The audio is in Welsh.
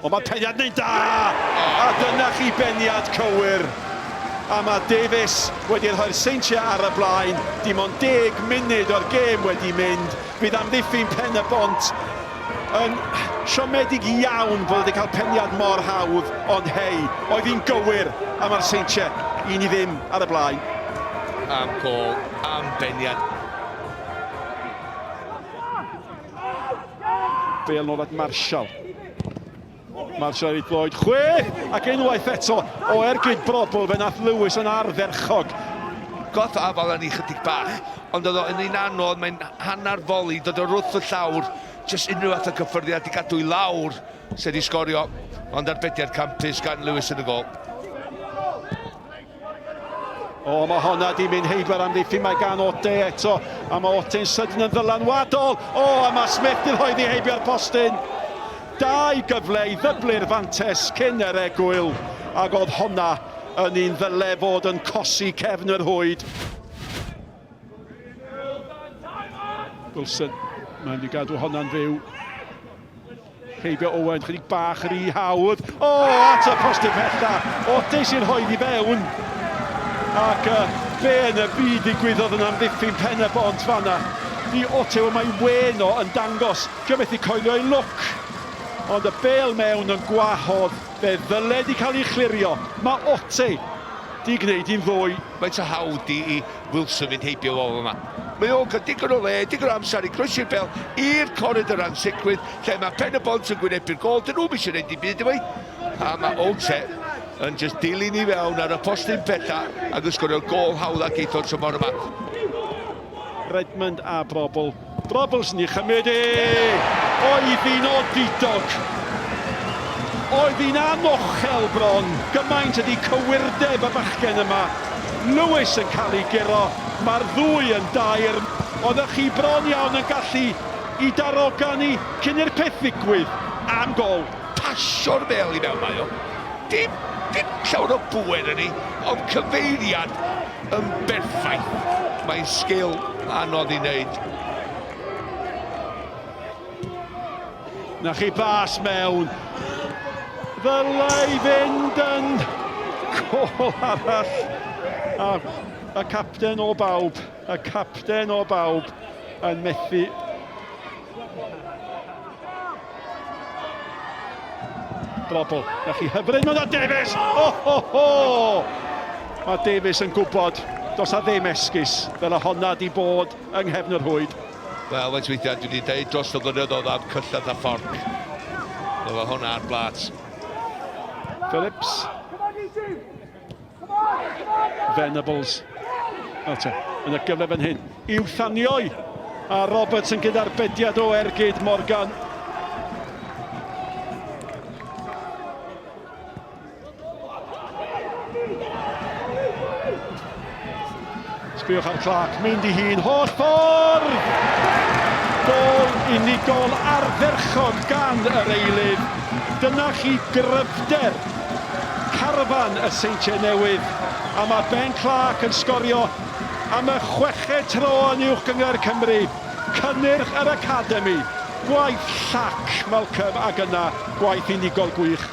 O, mae Peniad neud da! A dyna chi beniad cywir. A mae Davies wedi rhoi'r Seintiau ar y blaen. Dim ond 10 munud o'r gêm wedi mynd. Bydd amddiffyn Pen-y-bont yn siomedig iawn fod wedi cael peniad mor hawdd, ond hei, oedd hi'n gywir a mae'r Seintiau 1-0 ar y blaen. Am gol, am beniad. Bale nôl at Marshall. Marshall i glwyd chwe, ac unwaith eto o ergyd brobl fe nath Lewis yn ardderchog. Goth afal yn ei chydig bach, ond oedd o'n un anodd, mae'n hanner foli, dod o wrth y llawr, jyst unrhyw fath o cyffyrddiad i gadw i lawr, sef i sgorio, ond arbediad campus gan Lewis yn y gol. O, mae honna di mynd heibio'r amddiffyn, mae gan Ote eto, a mae Ote'n sydyn yn ddylanwadol. O, a mae Smith di rhoi di heibio'r postyn. 2 gyfle i ddyblu'r fantes cyn yr egwyl, ac oedd honna yn un ddyle fod yn cosi cefn yr hwyd. Wilson, mae'n di gadw honna'n fyw. Heibio Owen, chydig bach yr i hawdd. O, at y postyn pella. Ote sy'n rhoi di fewn. Ac be yn y byd digwyddodd yn amddiffyn Pen-y-bont fanna. Di Ote o mae weno yn dangos. Dio methu coelio ei look. Ond y Bale mewn yn gwahodd, fe ddyle di cael ei chlirio. Mae Ote di gwneud i'n ddwy. Mae'n ta hawdd i Wilson fynd heibio o yma. Mae o'n cael digon o le, digon o amser i grwysio'r Bale i'r corridor ansicrwydd, lle mae Pen-y-bont yn gwynebu'r gol. Dyn nhw'n eisiau gwneud i byd yma. A mae Ote yn just dilyn i fewn ar y postyn pella ac ysgorio'r gol hawdd ac eithon tymor yma. Redmond a Brobl. Brobl sy'n ei chymryd Oedd hi'n odidog. Oedd hi'n anochel bron. Gymaint ydi cywirdeb y bachgen yma. Lewis yn cael ei giro. Mae'r ddwy yn dair. Oeddech chi bron iawn yn gallu i darogan i cyn i'r peth ddigwydd am gol. Pasio'r Bale i mewn mae o. Dim llawer o bwyd yn ni, ond cyfeiriad yn berffaith. Mae'n sgil anodd i wneud. Na chi bas mewn. Ddylai fynd yn gol arall. A y capten o bawb, yn methu. Brobl, na chi hyfryd mewn a Davies! Mae Davies yn gwybod, dos a ddim esgus, fel y honna di bod yng nghefn yr hwyd. Wel, mae'n weithiau, dwi wedi dweud dros y blynyddoedd am cyllad a fforc. Efo hwnna ar blat. Phillips. Venables. Yn y gyfle fan hyn. I'w thanioi. A Roberts yn gyda'r bediad o ergyd Morgan. Sbiwch ar Clark, mynd i hun, holl ffordd! Gol unigol ardderchog gan yr eilydd. Dyna chi gryfder carfan y Seintiau Newydd. A mae Ben Clark yn sgorio am y 6 tro yn uwch gyngor Cymru. Cynnyrch yr Academi. Gwaith llac Malcolm ac yna gwaith unigol gwych.